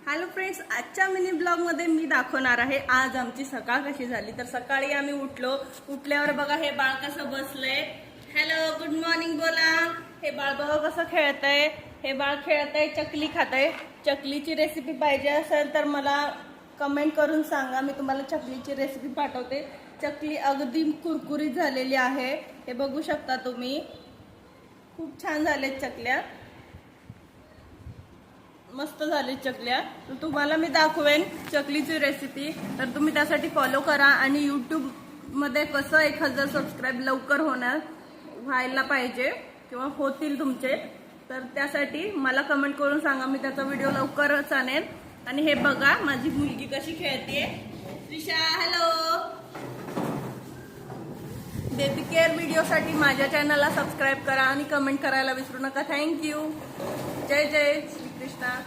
Hello friends, आजच्या mini blog मध्ये मी दाखवणार आहे आज आमची सकाळ कशी झाली। तर सकाळी आम्ही उठल्यावर बघा हे बाळ कसं बसलंय। हॅलो गुड मॉर्निंग बोला। हे बाळ बघा कसं खेळतंय। हे बाळ खेळतंय, चकली खातंय। चकलीची रेसिपी पाहिजे असेल तर मला कमेंट करून सांगा, मी तुम्हाला चकलीची रेसिपी पाठवते। चकली अगदी कुरकुरीत झालेली आहे, हे बघू शकता तुम्ही। खूप छान झाले चकल्या, मस्त झाली चकल्या। तर तुम्हाला मी दाखवेन चकलीची रेसिपी, तर तुम्ही त्यासाठी फॉलो करा। आणि यूट्यूब मध्ये कसं 1000 सबस्क्राइब लवकर व्हायला पाहिजे किंवा होतील तुमचे, तर त्यासाठी मला कमेंट करून सांगा, मी त्याचा व्हिडिओ लवकरच आणेन। आणि हे बघा माझी मुलगी कशी खेळते। त्रिशा हॅलो। बेबी केअर व्हिडिओसाठी माझ्या चॅनलला सबस्क्राइब करा आणि कमेंट करायला विसरू नका। थँक्यू। जय जय श्री कृष्णा।